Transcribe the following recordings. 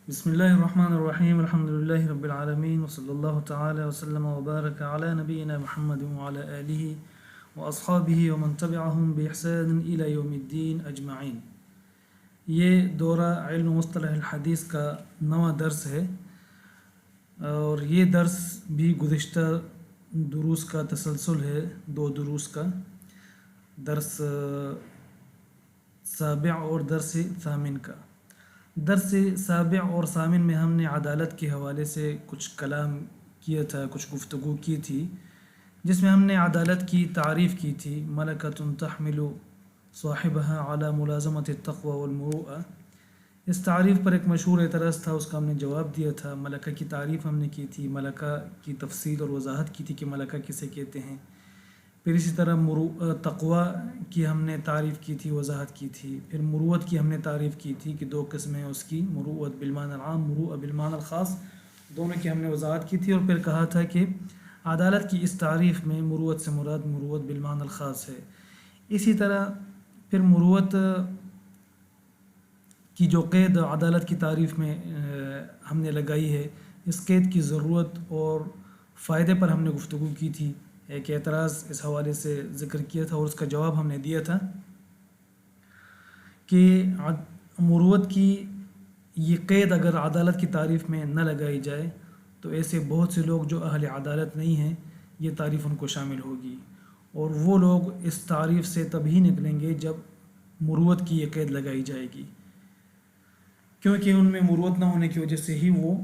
بسم الله الرحمن الرحيم الحمد لله رب العالمين وصلى الله تعالى وسلم وبارك على نبينا محمد وعلى آله وأصحابه ومن تبعهم بإحسان إلى يوم الدين أجمعين. یہ دورہ علم مصطلح الحدیث کا نواں درس ہے اور یہ درس بھی گزشتہ دروس کا تسلسل ہے، دو دروس کا، درس سابع اور درس ثامن کا. درس سابع اور ثامن میں ہم نے عدالت کے حوالے سے کچھ کلام کیا تھا، کچھ گفتگو کی تھی، جس میں ہم نے عدالت کی تعریف کی تھی، ملکۃ تحمل صاحبها علی ملازمۃ التقوی والمروءہ. اس تعریف پر ایک مشہور اعتراض تھا، اس کا ہم نے جواب دیا تھا. ملکہ کی تعریف ہم نے کی تھی، ملکہ کی تفصیل اور وضاحت کی تھی کہ ملکہ کسے کہتے ہیں. پھر اسی طرح تقوی کی ہم نے تعریف کی تھی، وضاحت کی تھی. پھر مروت کی ہم نے تعریف کی تھی کہ دو قسمیں اس کی، مروت بالمعنی العام، مروءہ بالمعنی الخاص، دونوں کی ہم نے وضاحت کی تھی. اور پھر کہا تھا کہ عدالت کی اس تعریف میں مروت سے مراد مروت بالمعنی الخاص ہے. اسی طرح پھر مروت کی جو قید عدالت کی تعریف میں ہم نے لگائی ہے، اس قید کی ضرورت اور فائدے پر ہم نے گفتگو کی تھی. ایک اعتراض اس حوالے سے ذکر کیا تھا اور اس کا جواب ہم نے دیا تھا کہ مروت کی یہ قید اگر عدالت کی تعریف میں نہ لگائی جائے تو ایسے بہت سے لوگ جو اہل عدالت نہیں ہیں، یہ تعریف ان کو شامل ہوگی، اور وہ لوگ اس تعریف سے تبھی نکلیں گے جب مروت کی یہ قید لگائی جائے گی، کیونکہ ان میں مروت نہ ہونے کی وجہ سے ہی وہ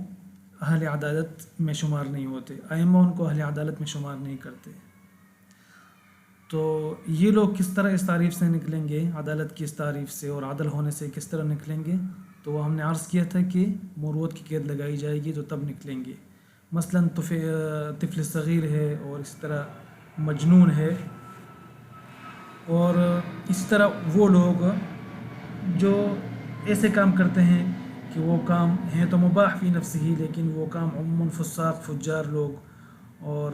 اہل عدالت میں شمار نہیں ہوتے. ائمہ ان کو اہل عدالت میں شمار نہیں کرتے. تو یہ لوگ کس طرح اس تعریف سے نکلیں گے، عدالت کی اس تعریف سے اور عدل ہونے سے کس طرح نکلیں گے؟ تو وہ ہم نے عرض کیا تھا کہ مروت کی قید لگائی جائے گی تو تب نکلیں گے. مثلا طفل صغیر ہے، اور اس طرح مجنون ہے، اور اس طرح وہ لوگ جو ایسے کام کرتے ہیں کہ وہ کام ہیں تو مباح فی نفسہ ہی، لیکن وہ کام عموماً فساق، فجار لوگ اور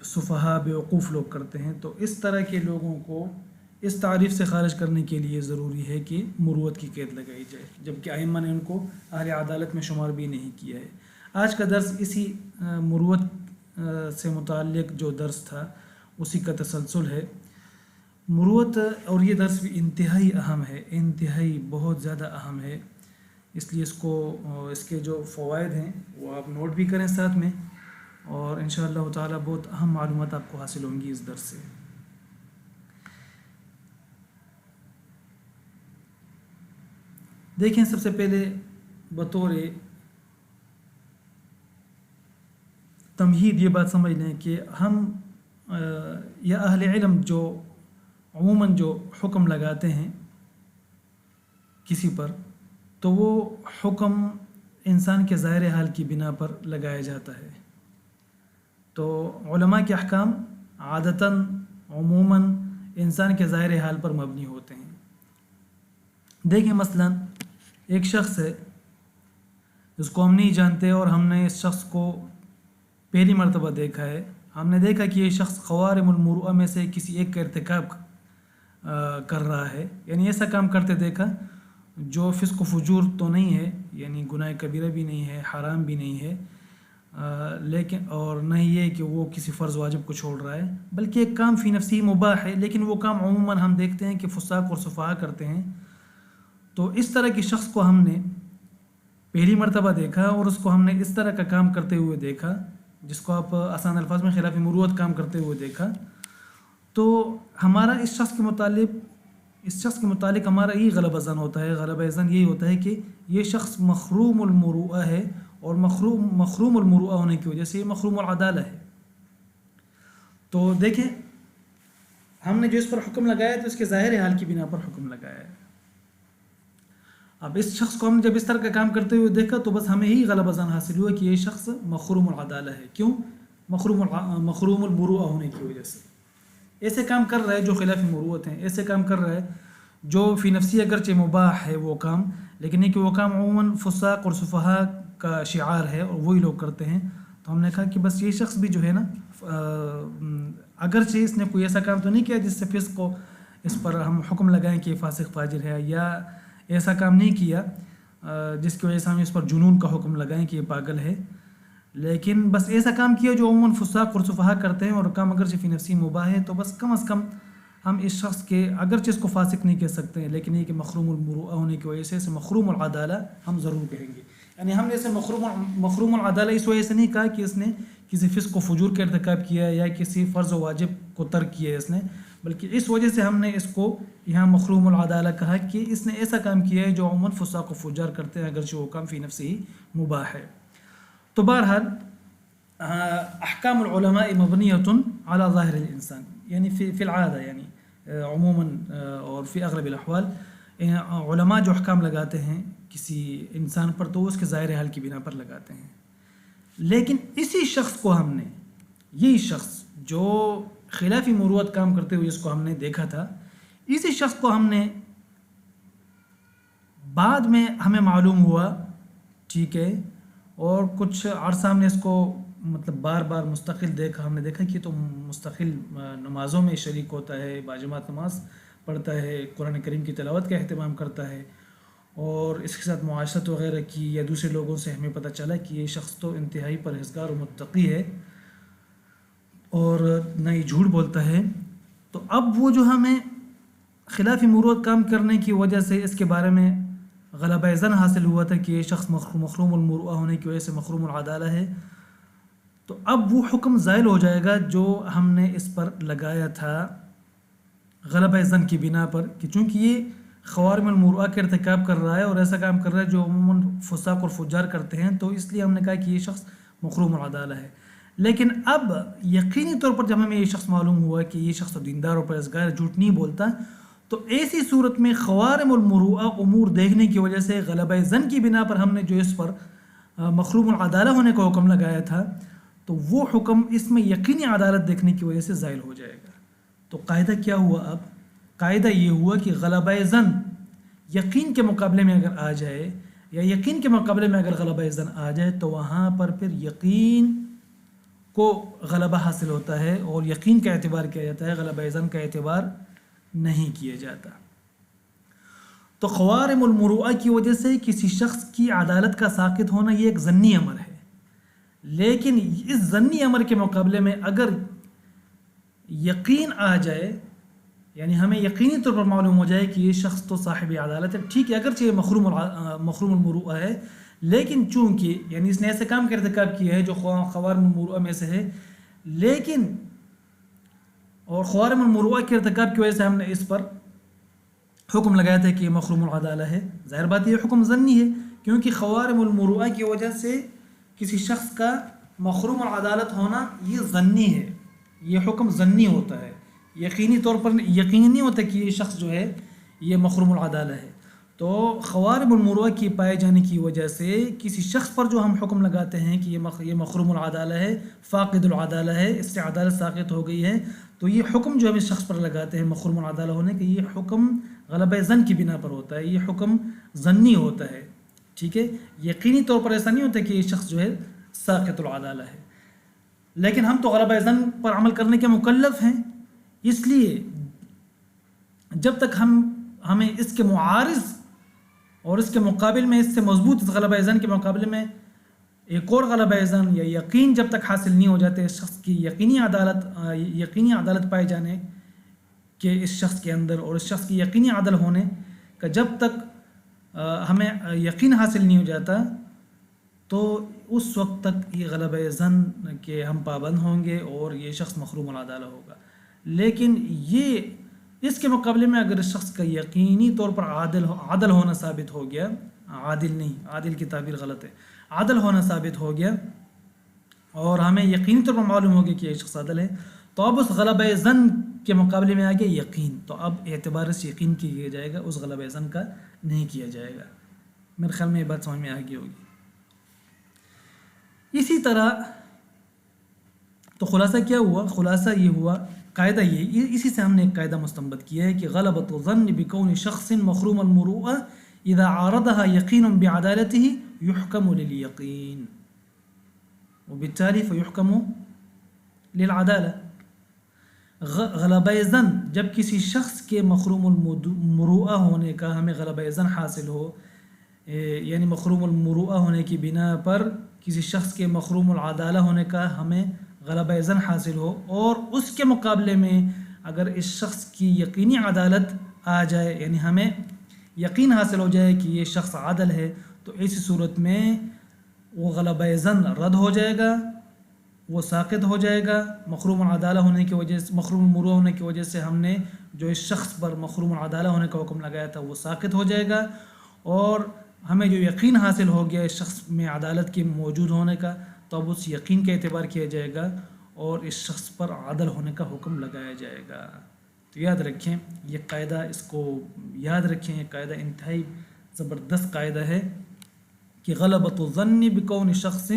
سفہاء، بیوقوف لوگ کرتے ہیں. تو اس طرح کے لوگوں کو اس تعریف سے خارج کرنے کے لیے ضروری ہے کہ مروت کی قید لگائی جائے، جبکہ ائمہ نے ان کو اہل عدالت میں شمار بھی نہیں کیا ہے. آج کا درس اسی مروت سے متعلق جو درس تھا اسی کا تسلسل ہے. مروت، اور یہ درس بھی انتہائی اہم ہے، انتہائی بہت زیادہ اہم ہے، اس لیے اس کے جو فوائد ہیں وہ آپ نوٹ بھی کریں ساتھ میں، اور انشاءاللہ تعالی بہت اہم معلومات آپ کو حاصل ہوں گی اس درس سے. دیکھیں، سب سے پہلے بطور تمہید یہ بات سمجھ لیں کہ ہم یا اہل علم جو عموماً جو حکم لگاتے ہیں کسی پر، تو وہ حکم انسان کے ظاہر حال کی بنا پر لگایا جاتا ہے. تو علماء کے احکام عادتاً عموماً انسان کے ظاہر حال پر مبنی ہوتے ہیں. دیکھیں، مثلا ایک شخص ہے جس کو ہم نہیں جانتے، اور ہم نے اس شخص کو پہلی مرتبہ دیکھا ہے. ہم نے دیکھا کہ یہ شخص خوارم المروءہ میں سے کسی ایک کا ارتکاب کر رہا ہے، یعنی ایسا کام کرتے دیکھا جو فسق و فجور تو نہیں ہے، یعنی گناہ کبیرہ بھی نہیں ہے، حرام بھی نہیں ہے، لیکن اور نہ یہ کہ وہ کسی فرض واجب کو چھوڑ رہا ہے، بلکہ ایک کام فی نفسی مباح ہے، لیکن وہ کام عموماً ہم دیکھتے ہیں کہ فساق اور سفہاء کرتے ہیں. تو اس طرح کے شخص کو ہم نے پہلی مرتبہ دیکھا، اور اس کو ہم نے اس طرح کا کام کرتے ہوئے دیکھا جس کو آپ آسان الفاظ میں خلاف مروت کام کرتے ہوئے دیکھا. تو ہمارا اس شخص کے متعلق ہمارا یہ غلبہ ظن ہوتا ہے، غلبہ ظن یہی ہوتا ہے کہ یہ شخص محروم المروءہ ہے، اور محروم المروءہ ہونے کی وجہ سے یہ محروم العدالہ ہے. تو دیکھیں، ہم نے جو اس پر حکم لگایا تو اس کے ظاہر حال کی بنا پر حکم لگایا ہے. اب اس شخص کو ہم جب اس طرح کا کام کرتے ہوئے دیکھا تو بس ہمیں ہی غلبہ ظن حاصل ہوا کہ یہ شخص محروم العدالہ ہے. کیوں؟ محروم المروءہ ہونے کی وجہ سے ایسے کام کر رہا ہے جو خلاف مروت ہیں، ایسے کام کر رہا ہے جو فی نفسی اگرچہ مباح ہے وہ کام، لیکن یہ کہ وہ کام عموماً فساق اور سفہاء کا شعار ہے اور وہی لوگ کرتے ہیں. تو ہم نے کہا کہ بس یہ شخص بھی جو ہے نا، اگرچہ اس نے کوئی ایسا کام تو نہیں کیا جس سے فسق کو اس پر ہم حکم لگائیں کہ فاسق فاجر ہے، یا ایسا کام نہیں کیا جس کی وجہ سے ہم اس پر جنون کا حکم لگائیں کہ یہ پاگل ہے، لیکن بس ایسا کام کیا جو عموماً فساق اور سفہا کرتے ہیں، اور کام اگرچہ فی نفسی مباح ہے، تو بس کم از کم ہم اس شخص کے اگرچہ اس کو فاسق نہیں کہہ سکتے ہیں، لیکن یہ کہ محروم المروءہ ہونے کی وجہ سے اسے محروم العدالہ ہم ضرور کہیں گے۔ یعنی ہم نے اسے محروم العدالہ اس وجہ سے نہیں کہا کہ اس نے کسی فسق و فجور کا ارتکاب کیا یا کسی فرض و واجب کو ترک کیا ہے اس نے، بلکہ اس وجہ سے ہم نے اس کو یہاں محروم العدالہ کہا کہ اس نے ایسا کام کیا ہے جو عموماً فساق و فجار کرتے ہیں، اگرچہ وہ کام فی نفسی ہی مباح ہے۔ تو بہرحال احکام العلماء مبنیۃ علی ظاہر الانسان، یعنی فی العادہ، یعنی عموماً اور فی اغلب الاحوال علماء جو احکام لگاتے ہیں کسی انسان پر تو اس کے ظاہر حال کی بنا پر لگاتے ہیں، لیکن اسی شخص کو ہم نے، یہی شخص جو خلاف مروت کام کرتے ہوئے جس کو ہم نے دیکھا تھا، اسی شخص کو ہم نے بعد میں ہمیں معلوم ہوا، ٹھیک ہے، اور کچھ عرصہ ہم نے اس کو مطلب بار بار مستقل دیکھا، ہم نے دیکھا کہ تو مستقل نمازوں میں شریک ہوتا ہے، باجماعت نماز پڑھتا ہے، قرآن کریم کی تلاوت کا اہتمام کرتا ہے، اور اس کے ساتھ معاشرت وغیرہ کی یا دوسرے لوگوں سے ہمیں پتہ چلا کہ یہ شخص تو انتہائی پرہیزگار و متقی ہے اور نہ ہی جھوٹ بولتا ہے۔ تو اب وہ جو ہمیں خلاف مروت کام کرنے کی وجہ سے اس کے بارے میں غلبہ ظن حاصل ہوا تھا کہ یہ شخص محروم المروءہ ہونے کی وجہ سے محروم العدالہ ہے، تو اب وہ حکم زائل ہو جائے گا جو ہم نے اس پر لگایا تھا غلبہ ظن کی بنا پر، کہ چونکہ یہ خوارم المروءہ کا ارتکاب کر رہا ہے اور ایسا کام کر رہا ہے جو عموماً فساق اور فجار کرتے ہیں، تو اس لیے ہم نے کہا کہ یہ شخص محروم العدالہ ہے۔ لیکن اب یقینی طور پر جب ہمیں یہ شخص معلوم ہوا کہ یہ شخص دیندار اور پرہیزگار، جھوٹ نہیں بولتا، تو ایسی صورت میں خوارم المروءہ امور دیکھنے کی وجہ سے غلبہ ظن کی بنا پر ہم نے جو اس پر محروم العدالہ ہونے کا حکم لگایا تھا، تو وہ حکم اس میں یقینی عدالت دیکھنے کی وجہ سے زائل ہو جائے گا۔ تو قاعدہ کیا ہوا؟ اب قاعدہ یہ ہوا کہ غلبہ ظن یقین کے مقابلے میں اگر آ جائے، یا یقین کے مقابلے میں اگر غلبہ ظن آ جائے، تو وہاں پر پھر یقین کو غلبہ حاصل ہوتا ہے اور یقین کا اعتبار کیا جاتا ہے، غلبہ ظن کا اعتبار نہیں کیا جاتا۔ تو خوارم المروءہ کی وجہ سے کسی شخص کی عدالت کا ساقط ہونا یہ ایک ظنی امر ہے، لیکن اس ظنی امر کے مقابلے میں اگر یقین آ جائے، یعنی ہمیں یقینی طور پر معلوم ہو جائے کہ یہ شخص تو صاحب عدالت ہے، ٹھیک ہے اگرچہ یہ محروم المروءہ ہے، لیکن چونکہ یعنی اس نے ایسے کام کا ارتکاب کیا ہے جو خوارم المروءہ میں سے ہے، لیکن اور خوارم المروءہ کے ارتکاب کی وجہ سے ہم نے اس پر حکم لگایا تھا کہ یہ محروم العدالہ ہے، ظاہر بات یہ حکم ظنی ہے، کیونکہ خوارم المروءہ کی وجہ سے کسی شخص کا محروم العدالت ہونا یہ ظنی ہے، یہ حکم ظنی ہوتا ہے، یقینی طور پر یقینی نہیں ہوتا کہ یہ شخص جو ہے یہ محروم العدالہ ہے۔ تو خوارم المروءہ کی پائے جانے کی وجہ سے کسی شخص پر جو ہم حکم لگاتے ہیں کہ یہ محروم العدالہ ہے، فاقد العدالہ ہے، اس سے عدالت ساقط ہو گئی ہے، تو یہ حکم جو ہم اس شخص پر لگاتے ہیں محروم العدالہ ہونے کے، یہ حکم غلبہ ظن کی بنا پر ہوتا ہے، یہ حکم ظنی ہوتا ہے، ٹھیک ہے، یقینی طور پر ایسا نہیں ہوتا کہ یہ شخص جو ہے ساقط العدالہ ہے۔ لیکن ہم تو غلبہ ظن پر عمل کرنے کے مکلف ہیں، اس لیے جب تک ہمیں اس کے معارض اور اس کے مقابل میں اس سے مضبوط اس غلبہ ظن کے مقابلے میں ایک اور غلبہ ظن یا یقین جب تک حاصل نہیں ہو جاتے اس شخص کی یقینی عدالت پائے جانے کے اس شخص کے اندر، اور اس شخص کی یقینی عدل ہونے کا جب تک ہمیں یقین حاصل نہیں ہو جاتا، تو اس وقت تک یہ غلبہ ظن کے ہم پابند ہوں گے اور یہ شخص محروم العدالہ ہوگا۔ لیکن یہ اس کے مقابلے میں اگر اس شخص کا یقینی طور پر عادل ہونا ثابت ہو گیا، عادل نہیں، عادل کی تعبیر غلط ہے، عادل ہونا ثابت ہو گیا اور ہمیں یقینی طور پر معلوم ہو گیا کہ یہ شخص عادل ہے، تو اب اس غلبہ ظن کے مقابلے میں آ گیا یقین، تو اب اعتبار اس یقین کی کیا جائے گا، اس غلبہ ظن کا نہیں کیا جائے گا۔ میرے خیال میں یہ بات سمجھ میں آ گئی ہوگی۔ اسی طرح تو خلاصہ کیا ہوا؟ خلاصہ یہ ہوا، قاعدہ یہ، اسی سے ہم نے ایک قاعدہ مستنبط کیا ہے کہ غلبۃ الظن بکون شخص محروم المروءہ اذا عارضها یقین بعدالته يحکم للیقین وبالتالي فيحکم للعدالہ۔ غلبہ ظن جب کسی شخص کے محروم المروءہ ہونے کا ہمیں غلبہ ظن حاصل ہو، یعنی مخروم المروءہ ہونے کی بنا پر کسی شخص کے مخروم العدالہ ہونے کا ہمیں غلبہ ظن حاصل ہو، اور اس کے مقابلے میں اگر اس شخص کی یقینی عدالت آ جائے، یعنی ہمیں یقین حاصل ہو جائے کہ یہ شخص عادل ہے، تو ایسی صورت میں وہ غلبہ ظن رد ہو جائے گا، وہ ساقط ہو جائے گا۔ مخروم العدالہ ہونے کی وجہ سے، مخروم المروءہ ہونے کی وجہ سے ہم نے جو اس شخص پر مخروم العدالہ ہونے کا حکم لگایا تھا وہ ساقط ہو جائے گا، اور ہمیں جو یقین حاصل ہو گیا اس شخص میں عدالت کے موجود ہونے کا، تو اب اس یقین کا اعتبار کیا جائے گا اور اس شخص پر عادل ہونے کا حکم لگایا جائے گا۔ تو یاد رکھیں یہ قاعدہ، اس کو یاد رکھیں، یہ قاعدہ انتہائی زبردست قاعدہ ہے کہ غلبۃ الظن بکون شخص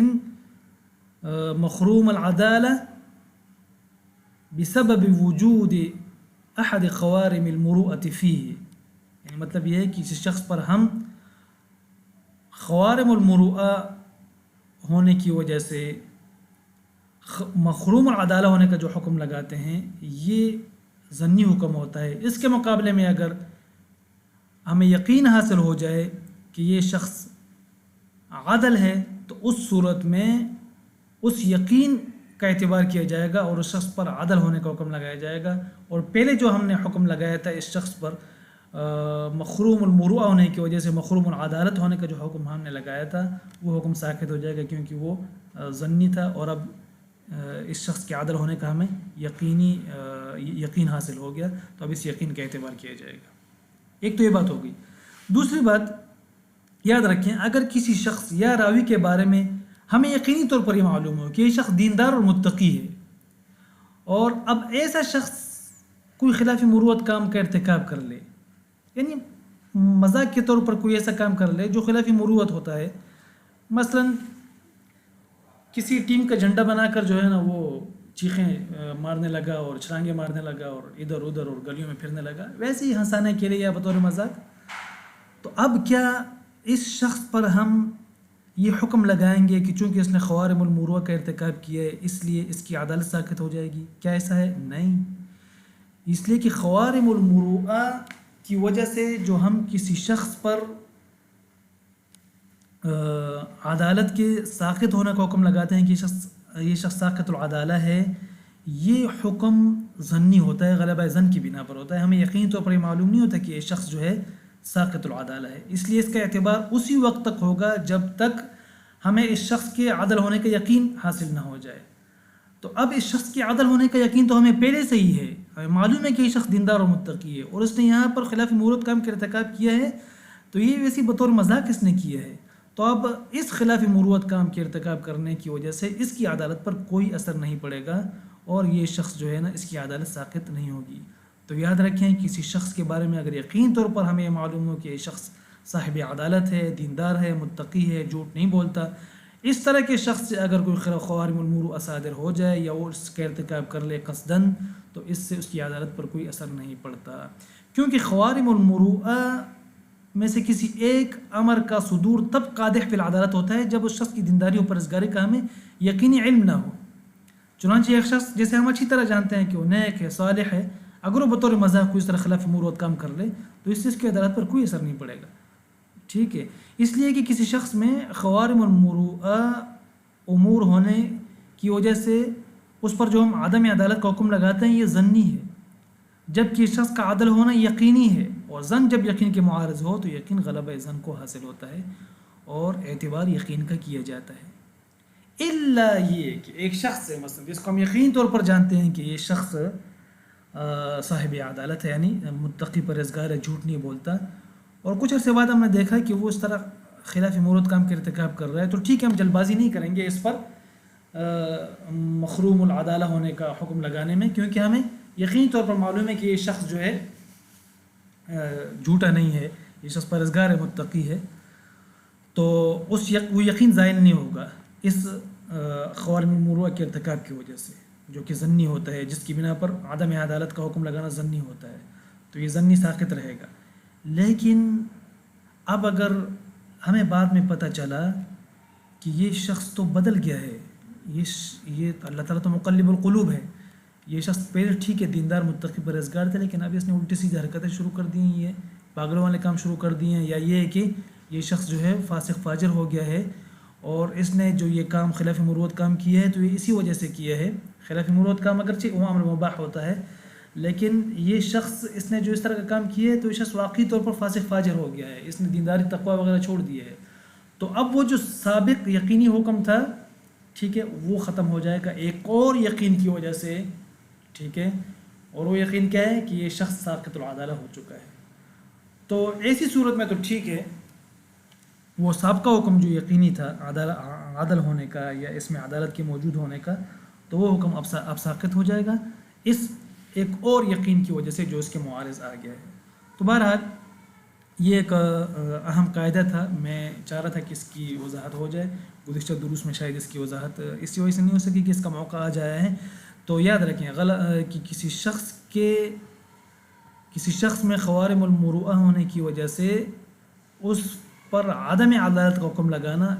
مخروم العدالہ بسبب وجود احد خوارم المروءۃ فیہ، یعنی مطلب یہ ہے کہ کسی شخص پر ہم خوارم المروءہ ہونے کی وجہ سے مخروم العدالہ ہونے کا جو حکم لگاتے ہیں یہ ظنی حکم ہوتا ہے۔ اس کے مقابلے میں اگر ہمیں یقین حاصل ہو جائے کہ یہ شخص عادل ہے تو اس صورت میں اس یقین کا اعتبار کیا جائے گا اور اس شخص پر عادل ہونے کا حکم لگایا جائے گا، اور پہلے جو ہم نے حکم لگایا تھا اس شخص پر مخروم المروءہ ہونے کی وجہ سے مخروم العدالت ہونے کا جو حکم ہم نے لگایا تھا وہ حکم ساقط ہو جائے گا، کیونکہ وہ ظنی تھا، اور اب اس شخص کے عادل ہونے کا ہمیں یقین حاصل ہو گیا، تو اب اس یقین کا اعتبار کیا جائے گا۔ ایک تو یہ بات ہو گئی۔ دوسری بات یاد رکھیں، اگر کسی شخص یا راوی کے بارے میں ہمیں یقینی طور پر یہ معلوم ہو کہ یہ شخص دیندار اور متقی ہے، اور اب ایسا شخص کوئی خلاف مروت کام کا ارتکاب کر لے، یعنی مذاق کے طور پر کوئی ایسا کام کر لے جو خلاف مروت ہوتا ہے، مثلا کسی ٹیم کا جھنڈا بنا کر جو ہے نا وہ چیخیں مارنے لگا اور چھلانگیں مارنے لگا اور ادھر ادھر اور گلیوں میں پھرنے لگا، ویسے ہی ہنسانے کے لیے یا بطور مذاق، تو اب کیا اس شخص پر ہم یہ حکم لگائیں گے کہ چونکہ اس نے خوارم المروءہ کا ارتکاب کیا ہے اس لیے اس کی عدالت ساقط ہو جائے گی؟ کیا ایسا ہے؟ نہیں، اس لیے کہ خوارم المروءہ کی وجہ سے جو ہم کسی شخص پر عدالت کے ساقط ہونے کا حکم لگاتے ہیں کہ یہ شخص ساقط العدالہ ہے، یہ حکم ظنی ہوتا ہے، غلبہ ظن کی بنا پر ہوتا ہے، ہمیں یقینی طور پر یہ معلوم نہیں ہوتا کہ یہ شخص جو ہے ساقط العدالہ ہے، اس لیے اس کا اعتبار اسی وقت تک ہوگا جب تک ہمیں اس شخص کے عدل ہونے کا یقین حاصل نہ ہو جائے۔ تو اب اس شخص کے عدل ہونے کا یقین تو ہمیں پہلے سے ہی ہے، ہمیں معلوم ہے کہ یہ شخص دیندار اور متقی ہے، اور اس نے یہاں پر خلاف مروت کام کا ارتکاب کیا ہے، تو یہ ویسی بطور مذاق اس نے کیا ہے، تو اب اس خلاف مروت کام کے ارتکاب کرنے کی وجہ سے اس کی عدالت پر کوئی اثر نہیں پڑے گا، اور یہ شخص جو ہے نا اس کی عدالت ساقط نہیں ہوگی۔ تو یاد رکھیں کسی شخص کے بارے میں اگر یقین طور پر ہمیں معلوم ہو کہ یہ شخص صاحب عدالت ہے، دیندار ہے، متقی ہے، جھوٹ نہیں بولتا، اس طرح کے شخص سے اگر کوئی خوارم المروءہ صادر ہو جائے یا وہ اس کا ارتکاب کر لے قصداً، تو اس سے اس کی عدالت پر کوئی اثر نہیں پڑتا، کیونکہ خوارم المروءہ میں سے کسی ایک امر کا صدور تب قادح فی العدالت ہوتا ہے جب اس شخص کی دینداری و پرہیزگاری کا ہمیں یقینی علم نہ ہو۔ چنانچہ ایک شخص جیسے ہم اچھی طرح جانتے ہیں کہ وہ نیک ہے، صالح ہے، اگر وہ بطور مذاق کوئی اس طرح خلاف مروت کام کر لے تو اس سے اس کی عدالت پر کوئی اثر نہیں پڑے گا، ٹھیک ہے؟ اس لیے کہ کسی شخص میں خوارم المروءہ امور ہونے کی وجہ سے اس پر جو ہم عدم عدالت کا حکم لگاتے ہیں یہ ظنی ہے، جبکہ شخص کا عدل ہونا یقینی ہے، اور ظن جب یقین کے معارض ہو تو یقین غلبہ ظن کو حاصل ہوتا ہے اور اعتبار یقین کا کیا جاتا ہے۔ الا یہ کہ ایک شخص ہے مثلا جس کو ہم یقین طور پر جانتے ہیں کہ یہ شخص صاحب عدالت ہے، یعنی متقی پرہیزگار ہے، جھوٹ نہیں بولتا، اور کچھ عرصے بعد ہم نے دیکھا کہ وہ اس طرح خلاف مروت کام کے ارتکاب کر رہا ہے، تو ٹھیک ہے ہم جلد بازی نہیں کریں گے اس پر مخروم العدالہ ہونے کا حکم لگانے میں، کیونکہ ہمیں یقینی طور پر معلوم ہے کہ یہ شخص جو ہے جھوٹا نہیں ہے، یہ شخص پرہیزگار ہے، متقی ہے، تو وہ یقین زائل نہیں ہوگا اس خوارم المروءہ کے ارتکاب کی وجہ سے، جو کہ ظنی ہوتا ہے، جس کی بنا پر عدم عدالت کا حکم لگانا ظنی ہوتا ہے، تو یہ ظنی ساقط رہے گا۔ لیکن اب اگر ہمیں بعد میں پتہ چلا کہ یہ شخص تو بدل گیا ہے، یہ اللہ تعالیٰ تو مقلب القلوب ہے، یہ شخص پہلے ٹھیک ہے دیندار متقی پرہیزگار تھا، لیکن اب اس نے الٹی سیدھی حرکتیں شروع کر دی ہیں، یہ پاگلوں والے کام شروع کر دیے ہیں، یا یہ ہے کہ یہ شخص جو ہے فاسق فاجر ہو گیا ہے اور اس نے جو یہ کام خلاف مروت کام کیا ہے تو یہ اسی وجہ سے کیا ہے. خلاف مروت کام اگرچہ وہ امر مباح ہوتا ہے لیکن یہ شخص اس نے جو اس طرح کا کام کیا ہے تو یہ شخص واقعی طور پر فاسق فاجر ہو گیا ہے, اس نے دینداری تقوی وغیرہ چھوڑ دی ہے. تو اب وہ جو سابق یقینی حکم تھا ٹھیک ہے وہ ختم ہو جائے گا ایک اور یقین کی وجہ سے. ٹھیک ہے, اور وہ یقین کیا ہے کہ یہ شخص ساقط العدالہ ہو چکا ہے. تو ایسی صورت میں تو ٹھیک ہے, وہ سابقہ حکم جو یقینی تھا عدل ہونے کا یا اس میں عدالت کے موجود ہونے کا, تو وہ حکم اب ساقط ہو جائے گا اس ایک اور یقین کی وجہ سے جو اس کے معارض آ گیا ہے. تو بہرحال یہ ایک اہم قاعدہ تھا, میں چاہ رہا تھا کہ اس کی وضاحت ہو جائے. گزشتہ دروس میں شاید اس کی وضاحت اسی وجہ سے نہیں ہو سکی کہ اس کا موقع آ جایا ہے. تو یاد رکھیں کہ کسی شخص میں خوارم المروءہ ہونے کی وجہ سے اس پر عدم عدالت کا حکم لگانا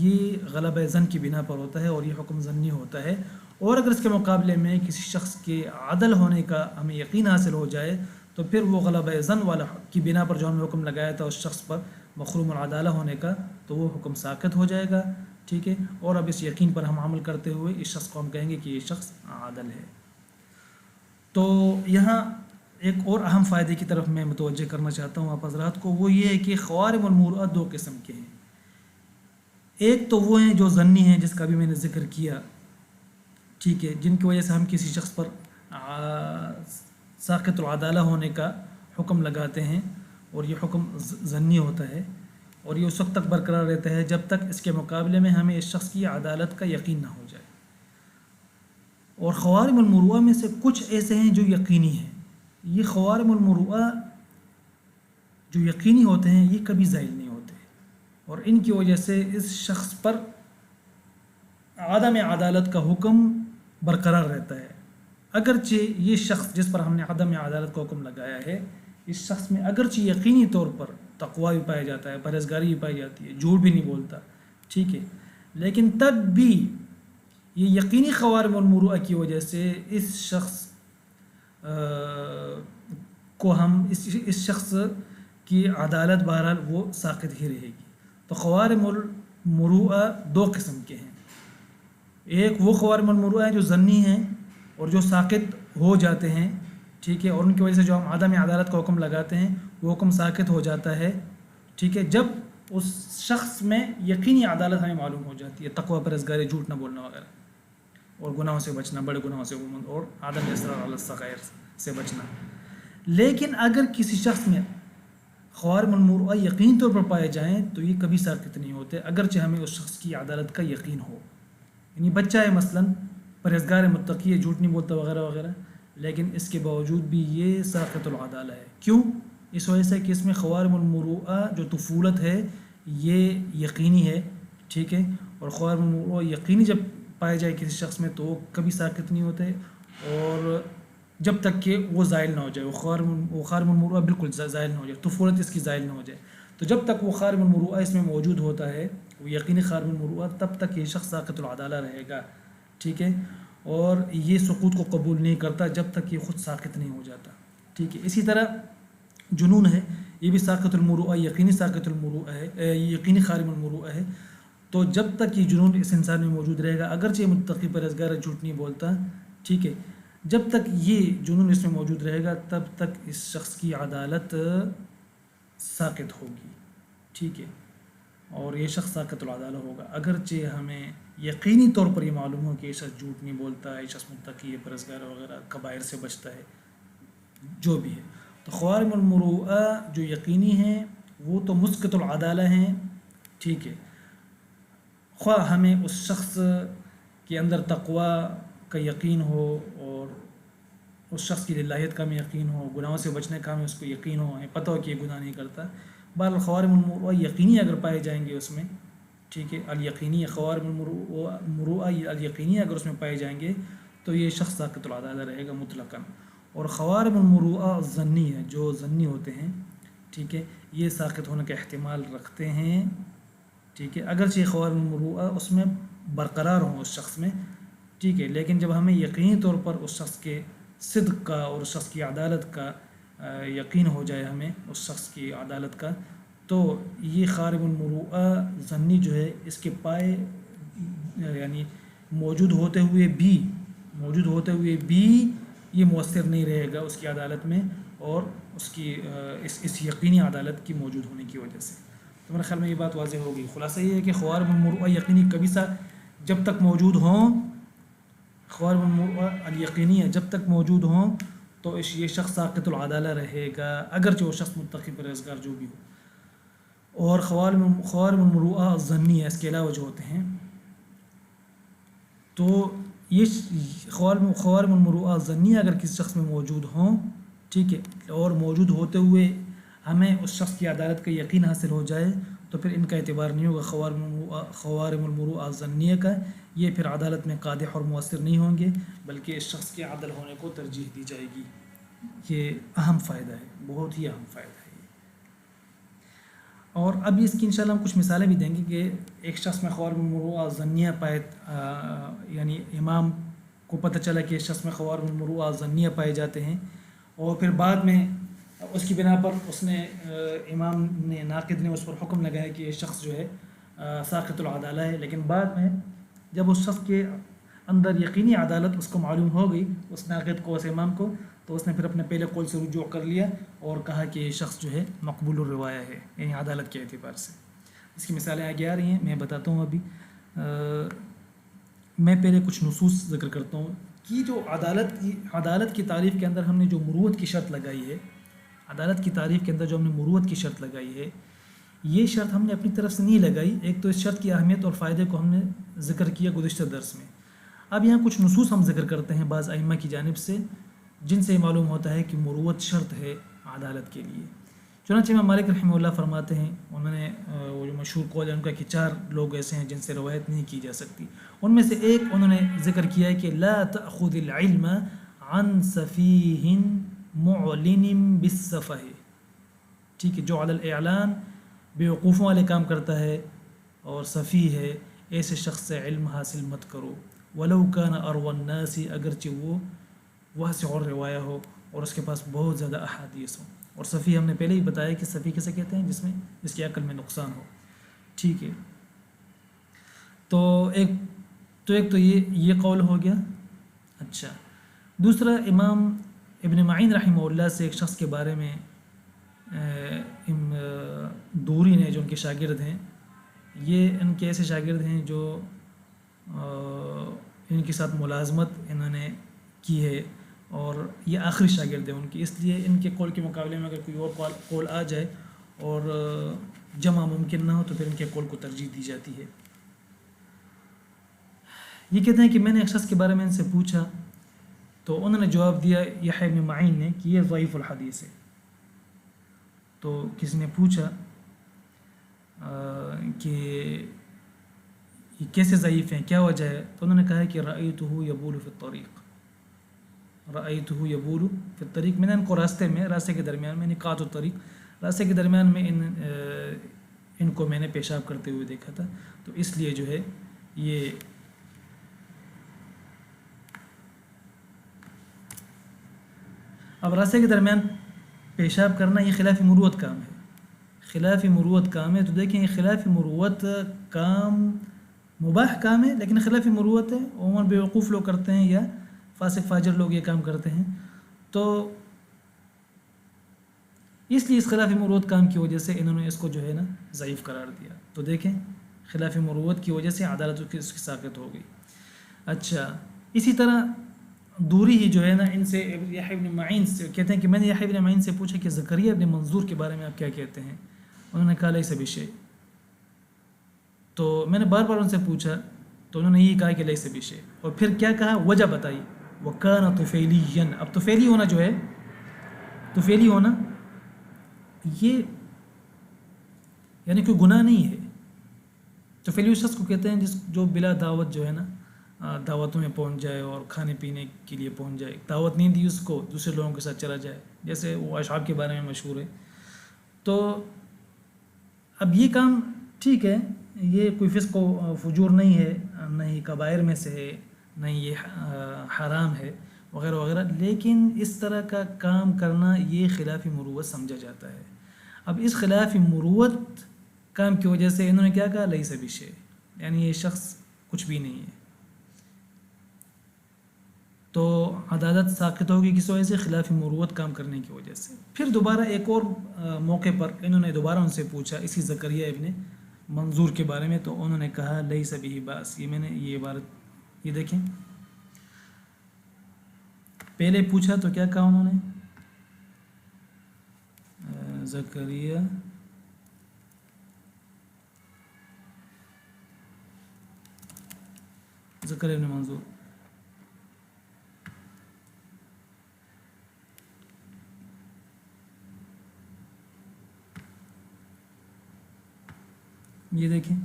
یہ غلبہ ظن کی بنا پر ہوتا ہے اور یہ حکم ظنی ہوتا ہے. اور اگر اس کے مقابلے میں کسی شخص کے عدل ہونے کا ہمیں یقین حاصل ہو جائے تو پھر وہ غلبہ ظن والا کی بنا پر جو ہم نے حکم لگایا تھا اس شخص پر مخروم العدالہ ہونے کا, تو وہ حکم ساقط ہو جائے گا. ٹھیک ہے, اور اب اس یقین پر ہم عمل کرتے ہوئے اس شخص کو ہم کہیں گے کہ یہ شخص عادل ہے. تو یہاں ایک اور اہم فائدے کی طرف میں متوجہ کرنا چاہتا ہوں آپ حضرات کو, وہ یہ ہے کہ خوارم المروءہ دو قسم کے ہیں. ایک تو وہ ہیں جو ظنی ہیں جس کا بھی میں نے ذکر کیا, ٹھیک ہے, جن کی وجہ سے ہم کسی شخص پر ساقط العدالہ ہونے کا حکم لگاتے ہیں اور یہ حکم ظنی ہوتا ہے اور یہ اس وقت تک برقرار رہتا ہے جب تک اس کے مقابلے میں ہمیں اس شخص کی عدالت کا یقین نہ ہو جائے. اور خوارم المروءہ میں سے کچھ ایسے ہیں جو یقینی ہیں. یہ خوارم المروءہ جو یقینی ہوتے ہیں یہ کبھی زائل نہیں ہوتے اور ان کی وجہ سے اس شخص پر عدم عدالت کا حکم برقرار رہتا ہے. اگرچہ یہ شخص جس پر ہم نے عدم عدالت کا حکم لگایا ہے اس شخص میں اگرچہ یقینی طور پر تقوی بھی پایا جاتا ہے, پرہیزگاری بھی پائی جاتی ہے, جھوٹ بھی نہیں بولتا, ٹھیک ہے, لیکن تب بھی یہ یقینی خوارم المروءہ کی وجہ سے اس شخص کو ہم اس شخص کی عدالت بہرحال وہ ساقط ہی رہے گی. تو خوارم المروءہ دو قسم کے ہیں. ایک وہ خوارم المروءہ ہیں جو ظنی ہیں اور جو ساقط ہو جاتے ہیں, ٹھیک ہے, اور ان کی وجہ سے جو ہم عدم عدالت کا حکم لگاتے ہیں وہ حکم ساقط ہو جاتا ہے, ٹھیک ہے, جب اس شخص میں یقینی عدالت ہمیں معلوم ہو جاتی ہے, تقوی پرہیزگاری, جھوٹ نہ بولنا وغیرہ, اور گناہوں سے بچنا, بڑے گناہوں سے عموماً, اور عدم اصرار علی الصغائر سے بچنا. لیکن اگر کسی شخص میں خوارم المروءہ یقین طور پر پائے جائیں تو یہ کبھی ساقط نہیں ہوتے اگرچہ ہمیں اس شخص کی عدالت کا یقین ہو. یعنی بچہ ہے مثلاً, پرہیزگار ہے, متقی ہے, جھوٹ نہیں بولتا وغیرہ وغیرہ, لیکن اس کے باوجود بھی یہ ساقط العدالہ ہے. کیوں؟ اس وجہ سے کہ اس میں خوارم المروءہ جو طفولت ہے یہ یقینی ہے, ٹھیک ہے, اور خوارم المروءہ یقینی جب پائے جائے کسی شخص میں تو وہ کبھی ساقط نہیں ہوتے اور جب تک کہ وہ زائل نہ ہو جائے, وہ خوارم المروءہ بالکل زائل نہ ہو جائے, طفولت اس کی زائل نہ ہو جائے. تو جب تک وہ خوارم المروءہ اس میں موجود ہوتا ہے, وہ یقینی خوارم المروءہ, تب تک یہ شخص ساقط العدالہ رہے گا, ٹھیک ہے, اور یہ سقوط کو قبول نہیں کرتا جب تک یہ خود ساقط نہیں ہو جاتا, ٹھیک ہے. اسی طرح جنون ہے, یہ بھی ساقط المروءہ, یقینی ساقط المروءہ ہے, یقینی خوارم المروءہ ہے. تو جب تک یہ جنون اس انسان میں موجود رہے گا, اگرچہ متقی پرہیزگار, جھوٹ نہیں بولتا, ٹھیک ہے, جب تک یہ جنون اس میں موجود رہے گا تب تک اس شخص کی عدالت ساقط ہوگی, ٹھیک ہے, اور یہ شخص ساقط العدالہ ہوگا. اگرچہ ہمیں یقینی طور پر یہ معلوم ہو کہ یہ شخص جھوٹ نہیں بولتا, یہ شخص متقی ہے, پرہیزگار وغیرہ, کبائر سے بچتا ہے, جو بھی ہے. تو خوارم المروءہ جو یقینی ہیں وہ تو مسقط العدالہ ہیں, ٹھیک ہے, خواہ ہمیں اس شخص کے اندر تقوی کا یقین ہو اور اس شخص کی للہیت کا ہمیں یقین ہو, گناہوں سے بچنے کا ہمیں اس کو یقین ہو, ہمیں پتہ ہو کہ یہ گناہ نہیں کرتا. بہرحال خوارم المروءہ یقینی اگر پائے جائیں گے اس میں, ٹھیک ہے, الیقینی, خوارم المروءہ الیقینی اگر اس میں پائے جائیں گے تو یہ شخص ساقط العدالہ رہے گا مطلقاً. اور خوارم المروءہ ظنی ہے, جو ظنی ہوتے ہیں, ٹھیک ہے, یہ ساقط ہونے کا احتمال رکھتے ہیں, ٹھیک ہے, اگرچہ خوارم المروءہ اس میں برقرار ہوں اس شخص میں, ٹھیک ہے, لیکن جب ہمیں یقینی طور پر اس شخص کے صدق کا اور اس شخص کی عدالت کا یقین ہو جائے, ہمیں اس شخص کی عدالت کا, تو یہ خارب المروءہ ظنی جو ہے اس کے پائے یعنی موجود ہوتے ہوئے بھی یہ مؤثر نہیں رہے گا اس کی عدالت میں، اور اس کی اس یقینی عدالت کی موجود ہونے کی وجہ سے۔ تو میرے خیال میں یہ بات واضح ہوگی۔ خلاصہ یہ ہے کہ خوارم المروءہ یقینی کبھی سا جب تک موجود ہوں، خوارم المروءہ الیقینیہ جب تک موجود ہوں تو یہ شخص ساقط العدالہ رہے گا، اگرچہ وہ شخص متقی پرہیزگار جو بھی ہو۔ اور خوارم المروءہ الظنیہ اس کے علاوہ جو ہوتے ہیں، تو یہ خوارم المروءہ الظنیہ اگر کسی شخص میں موجود ہوں، ٹھیک ہے، اور موجود ہوتے ہوئے ہمیں اس شخص کی عدالت کا یقین حاصل ہو جائے، تو پھر ان کا اعتبار نہیں ہوگا خوارم المروءہ الظنیہ کا، یہ پھر عدالت میں قادح اور مؤثر نہیں ہوں گے، بلکہ اس شخص کے عدل ہونے کو ترجیح دی جائے گی۔ یہ اہم فائدہ ہے، بہت ہی اہم فائدہ ہے۔ اور اب اس کی انشاءاللہ ہم کچھ مثالیں بھی دیں گے کہ ایک شخص میں خوارم المروءہ الظنیہ پائے، یعنی امام کو پتہ چلا کہ اس شخص میں خوارم المروءہ الظنیہ پائے جاتے ہیں، اور پھر بعد میں اس کی بنا پر اس نے امام نے ناقد نے اس پر حکم لگایا کہ یہ شخص جو ہے ساقط العدالہ ہے، لیکن بعد میں جب اس شخص کے اندر یقینی عدالت اس کو معلوم ہو گئی، اس ناقد کو، اس امام کو، تو اس نے پھر اپنے پہلے قول سے رجوع کر لیا اور کہا کہ یہ شخص جو ہے مقبول الروایہ ہے، یعنی عدالت کے اعتبار سے۔ اس کی مثالیں آگے آ رہی ہیں، میں بتاتا ہوں ابھی۔ میں پہلے کچھ نصوص ذکر کرتا ہوں کہ جو عدالت کی تعریف کے اندر ہم نے جو مروت کی شرط لگائی ہے، عدالت کی تعریف کے اندر جو ہم نے مروت کی شرط لگائی ہے، یہ شرط ہم نے اپنی طرف سے نہیں لگائی۔ ایک تو اس شرط کی اہمیت اور فائدے کو ہم نے ذکر کیا گزشتہ درس میں۔ اب یہاں کچھ نصوص ہم ذکر کرتے ہیں بعض ائمہ کی جانب سے، جن سے معلوم ہوتا ہے کہ مروت شرط ہے عدالت کے لیے۔ چنانچہ امام مالک رحمہ اللہ فرماتے ہیں، انہوں نے وہ جو مشہور قول ہے ان کا کہ 4 لوگ ایسے ہیں جن سے روایت نہیں کی جا سکتی، ان میں سے ایک انہوں نے ذکر کیا ہے کہ لا تأخذ العلم عن سفیہ معلن بالسفہ، ٹھیک ہے، جو علی الاعلان بیوقوفوں والے کام کرتا ہے اور سفیہ ہے، ایسے شخص سے علم حاصل مت کرو، ولو کان اروى الناس، اگرچہ وہ واسع الروایہ ہو اور اس کے پاس بہت زیادہ احادیث ہوں۔ اور صفی ہم نے پہلے ہی بتایا کہ صفی کیسے کہتے ہیں، جس کی عقل میں نقصان ہو، ٹھیک ہے۔ تو ایک تو یہ قول ہو گیا۔ اچھا، دوسرا امام ابن معین رحمہ اللہ سے ایک شخص کے بارے میں دوری نے، جو ان کے شاگرد ہیں، یہ ان کے ایسے شاگرد ہیں جو ان کے ساتھ ملازمت انہوں نے کی ہے، اور یہ آخری شاگرد ہیں ان کی، اس لیے ان کے قول کے مقابلے میں اگر کوئی اور قول آ جائے اور جمع ممکن نہ ہو تو پھر ان کے قول کو ترجیح دی جاتی ہے۔ یہ کہتے ہیں کہ میں نے ایک شخص کے بارے میں ان سے پوچھا تو انہوں نے جواب دیا، یحییٰ بن معین نے، کہ یہ ضعیف الحدیث ہے۔ تو کسی نے پوچھا کہ یہ کیسے ضعیف ہیں، کیا وجہ ہے؟ تو انہوں نے کہا کہ رأیتہ یبول فی الطریق، رأیتہ یبول فی الطریق، میں نے ان کو راستے کے درمیان میں، نقاط الطریق، راستے کے درمیان میں ان کو میں نے پیشاب کرتے ہوئے دیکھا تھا، تو اس لیے جو ہے یہ اب راستے کے درمیان پیشاب کرنا یہ خلاف مروت کام ہے، خلاف مروت کام ہے۔ تو دیکھیں یہ خلاف مروت کام مباح کام ہے، لیکن خلاف مروت ہے، عموماً بیوقوف لوگ کرتے ہیں یا فاسق فاجر لوگ یہ کام کرتے ہیں، تو اس لیے اس خلاف مروت کام کی وجہ سے انہوں نے اس کو جو ہے نا ضعیف قرار دیا۔ تو دیکھیں خلاف مروت کی وجہ سے عدالت اس کی ساقط ہو گئی۔ اچھا، اسی طرح دوری ہی جو ہے نا ان سے یحییٰ بن معین سے کہتے ہیں کہ میں نے یحییٰ بن معین سے پوچھا کہ زکریا بن منظور کے بارے میں آپ کیا کہتے ہیں؟ انہوں نے کہا لیس بشیء۔ تو میں نے بار بار ان سے پوچھا تو انہوں نے یہی کہا کہ لیس بشیء، اور پھر کیا کہا، وجہ بتائی، وکان طفیلیًا۔ اب طفیلی ہونا جو ہے، طفیلی ہونا یہ یعنی کوئی گناہ نہیں ہے۔ طفیلی اس شخص کو کہتے ہیں جو بلا دعوت جو ہے نا دعوتوں میں پہنچ جائے اور کھانے پینے کے لیے پہنچ جائے، دعوت نہیں دی اس کو، دوسرے لوگوں کے ساتھ چلا جائے، جیسے وہ اشعاب کے بارے میں مشہور ہے۔ تو اب یہ کام ٹھیک ہے، یہ کوئی فسق و فجور نہیں ہے، نہ ہی کبائر میں سے ہے، نہ ہی یہ حرام ہے وغیرہ وغیرہ، لیکن اس طرح کا کام کرنا یہ خلاف مروت سمجھا جاتا ہے۔ اب اس خلاف مروت کام کی وجہ سے انہوں نے کیا کہا، لیس بشیء، یعنی یہ شخص کچھ بھی نہیں ہے. تو عدالت ساقط ہوگی کس وجہ سے، خلاف مروت کام کرنے کی وجہ سے. پھر دوبارہ ایک اور موقع پر انہوں نے دوبارہ ان سے پوچھا اسی زکریا ابن منظور کے بارے میں، تو انہوں نے کہا لیس بہ باس. یہ میں نے یہ عبارت یہ دیکھیں، پہلے پوچھا تو کیا کہا انہوں نے، زکریا ابن منظور، یہ دیکھیں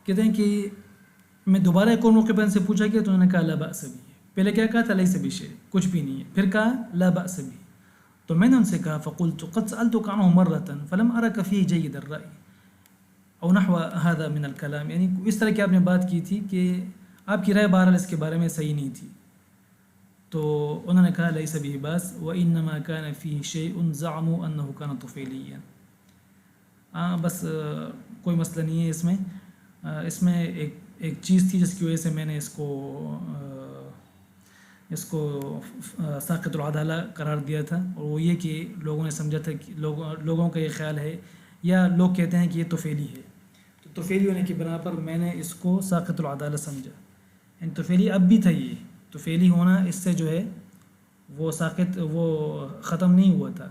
کہتے ہیں کہ میں دوبارہ ایک اور موقع پر ان سے پوچھا گیا تو انہوں نے کہا لا بأس بہ. پہلے کیا کہا تھا، لیس بشیء، کچھ بھی نہیں ہے. پھر کہا لا بأس بہ. تو میں نے ان سے کہا فقلت قد سألتك عنه مرة فلم أرك فيه جيد الرأي او نحو هذا من الكلام، یعنی اس طرح کی آپ نے بات کی تھی کہ آپ کی رائے بہرحال اس کے بارے میں صحیح نہیں تھی. تو انہوں نے کہا لیس بہ باس وإنما كان فيه شيء زعموا أنه كان طفيليا. بس کوئی مسئلہ نہیں ہے اس میں. اس میں ایک چیز تھی جس کی وجہ سے میں نے اس کو ساقط العدالہ قرار دیا تھا، اور وہ یہ کہ لوگوں نے سمجھا تھا کہ لوگوں کا یہ خیال ہے یا لوگ کہتے ہیں کہ یہ طفیلی ہے، تو طفیلی ہونے کی بنا پر میں نے اس کو ساقط العدالہ سمجھا. یعنی طفیلی اب بھی تھا، یہ طفیلی ہونا اس سے جو ہے وہ ختم نہیں ہوا تھا.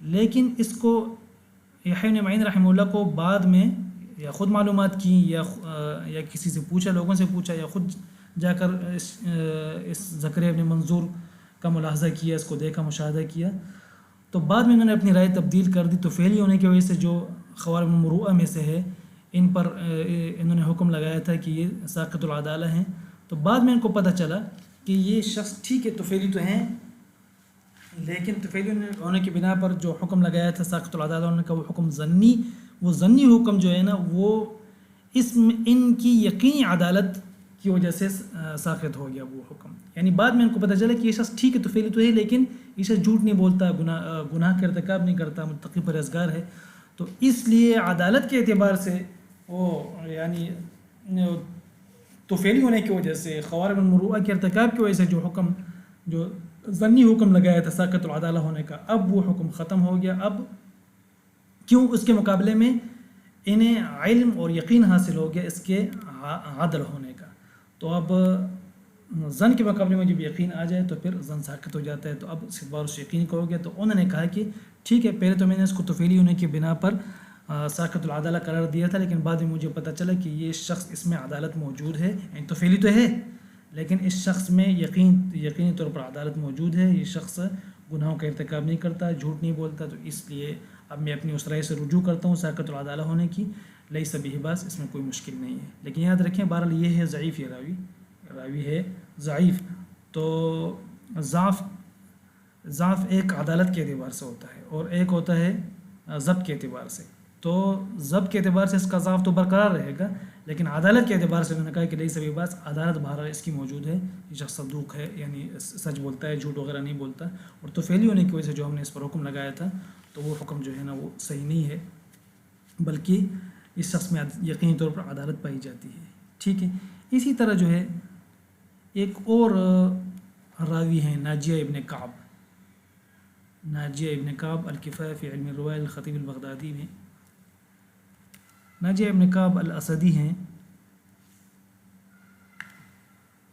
لیکن اس کو یحییٰ بن معین رحمہ اللہ کو بعد میں یا خود معلومات کی یا کسی سے پوچھا، لوگوں سے پوچھا، یا خود جا کر اس زکریا ابن منظور کا ملاحظہ کیا، اس کو دیکھا، مشاہدہ کیا، تو بعد میں انہوں نے اپنی رائے تبدیل کر دی. تو فعلی ہونے کی وجہ سے جو خوارم المروءہ میں سے ہے، ان پر انہوں نے حکم لگایا تھا کہ یہ ساقط العدالہ ہیں. تو بعد میں ان کو پتہ چلا کہ یہ شخص ٹھیک ہے طفیلی تو ہیں، لیکن طفیلی ہونے کی بنا پر جو حکم لگایا تھا ساقط العدالہ، انہوں نے کہا وہ حکم ظنی، وہ ظنی حکم جو ہے نا، وہ ان کی یقینی عدالت کی وجہ سے ساقط ہو گیا وہ حکم. یعنی بعد میں ان کو پتہ چلا کہ یہ شخص ٹھیک ہے طفیلی تو ہے، لیکن یہ شخص جھوٹ نہیں بولتا، گناہ کا ارتکاب نہیں کرتا، متقی پرہیزگار ہے. تو اس لیے عدالت کے اعتبار سے وہ یعنی طفیلی ہونے کی وجہ سے، خوارم المروءہ کے ارتکاب کی وجہ سے جو ظنی حکم لگایا تھا ساقط العدالہ ہونے کا، اب وہ حکم ختم ہو گیا. اب کیوں؟ اس کے مقابلے میں انہیں علم اور یقین حاصل ہو گیا اس کے عدل ہونے کا. تو اب ظن کے مقابلے میں جب یقین آ جائے تو پھر ظن ساقط ہو جاتا ہے. تو اب اس بار اس یقین کو ہو گیا. تو انہوں نے کہا کہ ٹھیک ہے، پہلے تو میں نے اس کو طفیلی ہونے کی بنا پر ساقط العدالہ قرار دیا تھا، لیکن بعد میں مجھے پتہ چلا کہ یہ شخص، اس میں عدالت موجود ہے. یعنی طفیلی تو ہے لیکن اس شخص میں یقینی طور پر عدالت موجود ہے. یہ شخص گناہوں کا ارتکاب نہیں کرتا، جھوٹ نہیں بولتا. تو اس لیے اب میں اپنی اس رائے سے رجوع کرتا ہوں ساقط العدالہ ہونے کی. لیس بہ باس، اس میں کوئی مشکل نہیں ہے. لیکن یاد رکھیں بہرحال یہ ہے ضعیف، یہ راوی ہے ضعیف. تو ضعف ایک عدالت کے اعتبار سے ہوتا ہے اور ایک ہوتا ہے ضبط کے اعتبار سے. تو ضبط کے اعتبار سے اس کا ضعف تو برقرار رہے گا، لیکن عدالت کے اعتبار سے انہوں نے کہا کہ لیس بہ باس، عدالت بہرحال اس کی موجود ہے، یہ شخص صدوق ہے، یعنی سچ بولتا ہے، جھوٹ وغیرہ نہیں بولتا. اور تو فعلی ہونے کی وجہ سے جو ہم نے اس پر حکم لگایا تھا تو وہ حکم جو ہے نا وہ صحیح نہیں ہے، بلکہ اس شخص میں یقینی طور پر عدالت پائی جاتی ہے. ٹھیک ہے. اسی طرح جو ہے ایک اور راوی ہیں ناجیہ ابن کعب الکفایہ فی علم الرواية الخطیب البغدادی میں. ناجیہ ابن کعب الاسدی ہیں،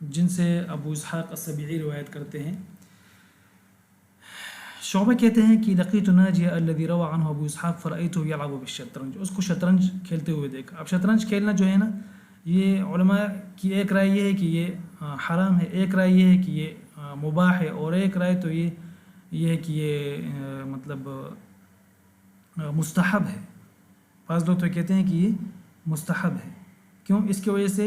جن سے ابو اسحاق السبیعی روایت کرتے ہیں. شعبہ کہتے ہیں کہ لقیت ناجیہ الذی روى عنہ ابو اسحاق فرأیتہ یلعب بالشطرنج، اس کو شطرنج کھیلتے ہوئے دیکھا. اب شطرنج کھیلنا جو ہے نا، یہ علماء کی ایک رائے یہ ہے کہ یہ حرام ہے، ایک رائے یہ ہے کہ یہ مباح ہے، اور ایک رائے تو یہ ہے کہ یہ مطلب مستحب ہے. بعض لوگ تو کہتے ہیں کہ یہ مستحب ہے. کیوں؟ اس کی وجہ سے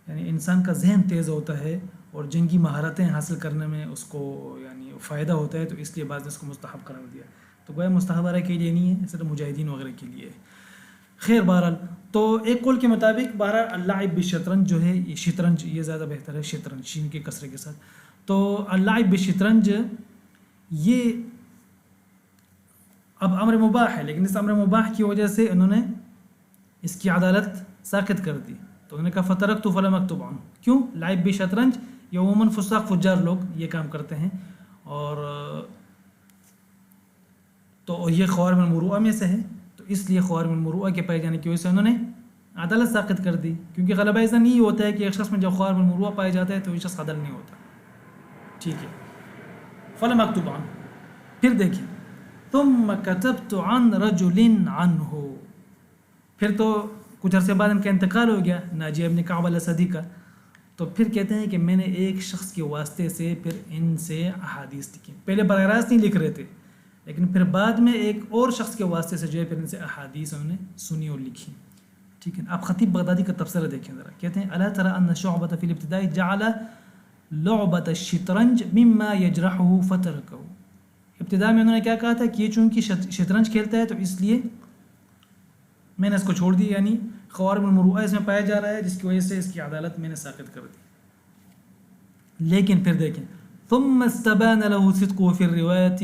یعنی انسان کا ذہن تیز ہوتا ہے اور جنگی مہارتیں حاصل کرنے میں اس کو یعنی فائدہ ہوتا ہے، تو اس لیے بعض نے اس کو مستحب قرار دیا. تو گویا مستحب رائے کے لیے نہیں ہے، صرف مجاہدین وغیرہ کے لیے. خیر بہرحال تو ایک قول کے مطابق بہرحال اللعب بالشطرنج جو ہے، یہ شطرنج، یہ زیادہ بہتر ہے، شطرنج شین کے کسرے کے ساتھ. تو اللعب بالشطرنج یہ اب امر مباح ہے، لیکن اس امر مباح کی وجہ سے انہوں نے اس کی عدالت ساقط کر دی، تو انہوں نے کہا فترکت فلم اکتب عنہ. کیوں؟ لعب بالشطرنج، یہ عموماً فساق فجار لوگ یہ کام کرتے ہیں، اور تو یہ خوارم المروءہ میں سے ہے، تو اس لیے خوارم المروءہ کے پائے جانے کی وجہ سے انہوں نے عدالت ساقط کر دی. کیونکہ غلبہ اذن یہ ہوتا ہے کہ ایک شخص میں جب خوارم المروءہ پایا جاتا ہے تو یہ شخص عدل نہیں ہوتا. ٹھیک ہے، فلم اکتب عنہ. پھر دیکھیں ثم كتبت عن رجل عنہ، پھر تو کچھ عرصے بعد ان کا انتقال ہو گیا ناجیہ ابن کعب الاسدی کا، تو پھر کہتے ہیں کہ میں نے ایک شخص کے واسطے سے پھر ان سے احادیث لکھی. پہلے براہ راست نہیں لکھ رہے تھے، لیکن پھر بعد میں ایک اور شخص کے واسطے سے جو ہے پھر ان سے احادیث انہوں نے سنی اور لکھی. ٹھیک ہے، آپ خطیب بغدادی کا تبصرہ دیکھیں ذرا. کہتے ہیں الا ترى ان شعبة في الابتداء جعل لعبة الشطرنج مما يجرحه فتركه. ابتداء میں انہوں نے کیا کہا تھا کہ یہ چونکہ شطرنج کھیلتا ہے تو اس لیے میں نے اس کو چھوڑ دی، یعنی خوارم المروءہ اس میں پایا جا رہا ہے جس کی وجہ سے اس کی عدالت میں نے ساقط کر دی. لیکن پھر دیکھیں ثم استبان له صدقه في الرواية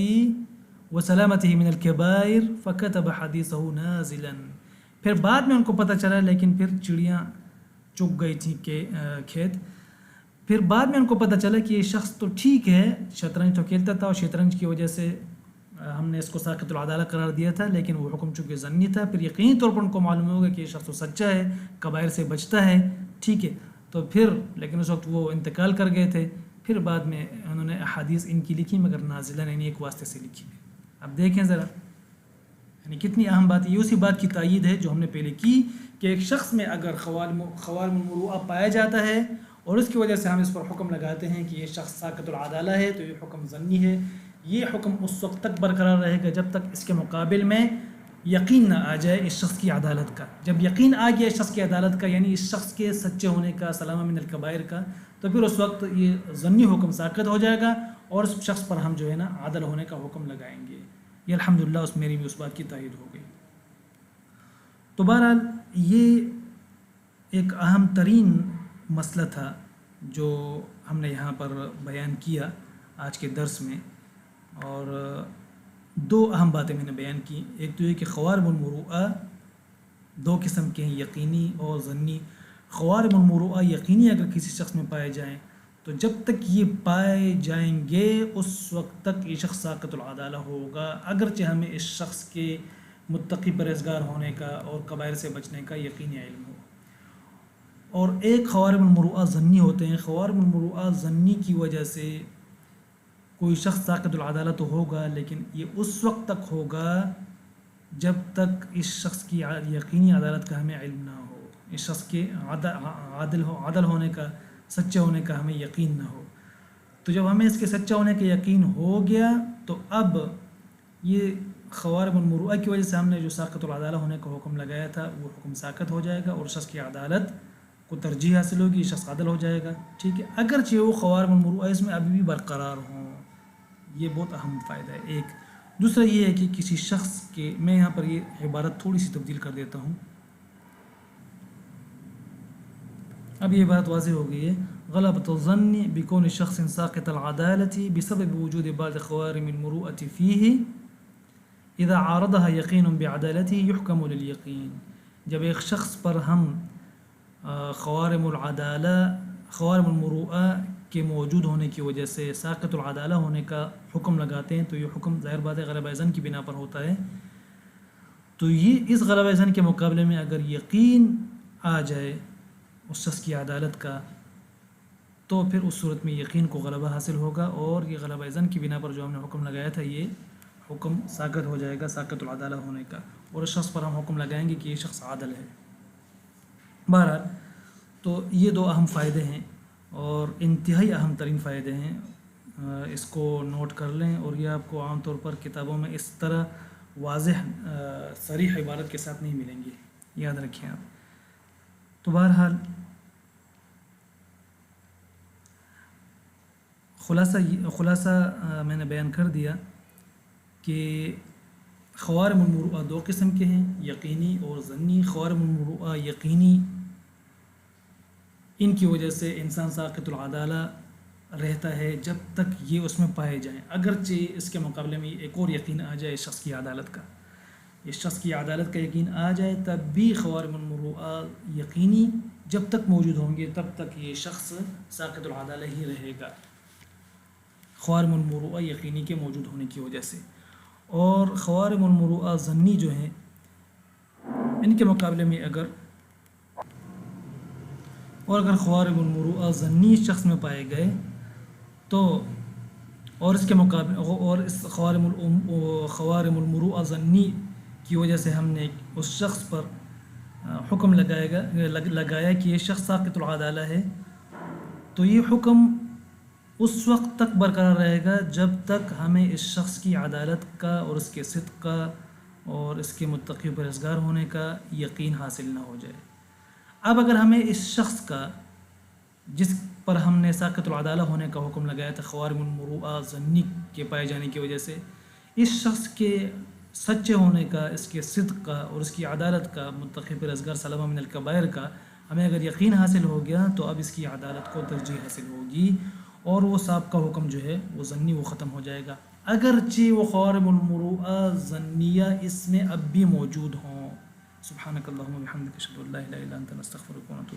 وسلامته من الكبائر فكتب حديثه نازلا. پھر بعد میں ان کو پتہ چلا، لیکن پھر چڑیاں چگ گئی تھیں کہ کھیت، پھر بعد میں ان کو پتہ چلا کہ یہ شخص تو ٹھیک ہے، شطرنج تو کھیلتا تھا اور شطرنج کی وجہ سے ہم نے اس کو ساقط العدالہ قرار دیا تھا، لیکن وہ حکم چونکہ ظنی تھا. پھر یقینی طور پر ان کو معلوم ہوگا کہ یہ شخص تو سچا ہے، کبائر سے بچتا ہے. ٹھیک ہے، تو پھر لیکن اس وقت وہ انتقال کر گئے تھے. پھر بعد میں انہوں نے احادیث ان کی لکھی، مگر نازلہ یعنی ایک واسطے سے لکھی. اب دیکھیں ذرا، یعنی کتنی اہم بات ہے. یہ اسی بات کی تائید ہے جو ہم نے پہلے کی کہ ایک شخص میں اگر خوارم المروءہ پایا جاتا ہے اور اس کی وجہ سے ہم اس پر حکم لگاتے ہیں کہ یہ شخص ساقط العدالہ ہے، تو یہ حکم ظنی ہے. یہ حکم اس وقت تک برقرار رہے گا جب تک اس کے مقابل میں یقین نہ آ جائے اس شخص کی عدالت کا. جب یقین آ گیا اس شخص کی عدالت کا، یعنی اس شخص کے سچے ہونے کا، سلامہ من الکبائر کا، تو پھر اس وقت یہ ظنی حکم ساقط ہو جائے گا اور اس شخص پر ہم جو ہے نا عادل ہونے کا حکم لگائیں گے. یہ الحمدللہ اس میری بھی اس بات کی تائید ہو گئی. تو بہرحال یہ ایک اہم ترین مسئلہ تھا جو ہم نے یہاں پر بیان کیا آج کے درس میں. اور دو اہم باتیں میں نے بیان کی. ایک تو یہ کہ خوارم المروءہ دو قسم کے ہیں، یقینی اور ظنی. خوارم المروءہ یقینی اگر کسی شخص میں پائے جائیں تو جب تک یہ پائے جائیں گے اس وقت تک یہ شخص ساقط العدالہ ہوگا، اگرچہ ہمیں اس شخص کے متقی پرہیزگار ہونے کا اور کبائر سے بچنے کا یقینی علم ہو. اور ایک خوارم المروءہ ظنی ہوتے ہیں. خوارم المروءہ ظنی کی وجہ سے کوئی شخص ساقط العدالہ تو ہوگا، لیکن یہ اس وقت تک ہوگا جب تک اس شخص کی یقینی عدالت کا ہمیں علم نہ ہو، اس شخص کے عادل ہونے کا، سچے ہونے کا ہمیں یقین نہ ہو. تو جب ہمیں اس کے سچا ہونے کا یقین ہو گیا تو اب یہ خوارم المروءہ کی وجہ سے ہم نے جو ساقط العدالہ ہونے کا حکم لگایا تھا وہ حکم ساقط ہو جائے گا اور شخص کی عدالت کو ترجیح حاصل ہوگی، شخص عادل ہو جائے گا. ٹھیک ہے، اگرچہ وہ خوارم المروءہ اس میں ابھی بھی برقرار ہوں. یہ بہت اہم فائدہ ہے. ایک دوسرا یہ ہے کہ کسی شخص کے، میں یہاں پر یہ عبارت تھوڑی سی تبدیل کر دیتا ہوں، اب یہ بات واضح ہو گئی ہے. غلبۃ الظن بکون شخص ساقط العدالة بسبب وجود بعض خوارم المروءة فيه اذا عارضها یقین بعدالته يحكم لليقين. جب ایک شخص پر ہم خوارم المروءہ کے موجود ہونے کی وجہ سے ساقط العدالہ ہونے کا حکم لگاتے ہیں تو یہ حکم ظاہر بات ہے غلبہ ظن کی بنا پر ہوتا ہے. تو یہ اس غلبہ ظن کے مقابلے میں اگر یقین آ جائے اس شخص کی عدالت کا تو پھر اس صورت میں یقین کو غلبہ حاصل ہوگا اور یہ غلبہ ظن کی بنا پر جو ہم نے حکم لگایا تھا یہ حکم ساقط ہو جائے گا، ساقط العدالہ ہونے کا، اور اس شخص پر ہم حکم لگائیں گے کہ یہ شخص عادل ہے. بہرحال تو یہ دو اہم فائدے ہیں اور انتہائی اہم ترین فائدے ہیں. اس کو نوٹ کر لیں، اور یہ آپ کو عام طور پر کتابوں میں اس طرح واضح صریح عبارت کے ساتھ نہیں ملیں گے، یاد رکھیں آپ. تو بہرحال خلاصہ میں نے بیان کر دیا کہ خوارم المروءہ دو قسم کے ہیں، یقینی اور ظنی. خوارم المروءہ یقینی، ان کی وجہ سے انسان ساقط العدالہ رہتا ہے جب تک یہ اس میں پائے جائیں، اگرچہ اس کے مقابلے میں ایک اور یقین آ جائے شخص کی عدالت کا، اس شخص کی عدالت کا یقین آ جائے تب بھی خوارم المروءہ یقینی جب تک موجود ہوں گے تب تک یہ شخص ساقط العدالہ ہی رہے گا، خوارم المروءہ یقینی کے موجود ہونے کی وجہ سے۔ اور خوارم المروءہ ظنی جو ہیں ان کے مقابلے میں اگر خوارم المروءہ ظنی شخص میں پائے گئے تو اور اس کے مقابلے اور اس خوارم المروءہ ظنی کی وجہ سے ہم نے اس شخص پر حکم لگایا کہ یہ شخص ساقط العدالہ ہے، تو یہ حکم اس وقت تک برقرار رہے گا جب تک ہمیں اس شخص کی عدالت کا اور اس کے صدق کا اور اس کے متقی و پرہیزگار ہونے کا یقین حاصل نہ ہو جائے۔ اب اگر ہمیں اس شخص کا جس پر ہم نے ساقط العدالہ ہونے کا حکم لگایا تھا خوارم المروءہ ظنی کے پائے جانے کی وجہ سے، اس شخص کے سچے ہونے کا، اس کے صدق کا اور اس کی عدالت کا، متقی پرہیزگار سلامہ من الکبائر کا ہمیں اگر یقین حاصل ہو گیا تو اب اس کی عدالت کو ترجیح حاصل ہوگی اور وہ سابقہ حکم جو ہے وہ ظنی وہ ختم ہو جائے گا، اگرچہ وہ خوارم المروءہ ظنیہ اس میں اب بھی موجود ہوں۔ سبحانک اللہم و بحمدک اشہد ان لا الہ الا انت نستغفرک و نتوب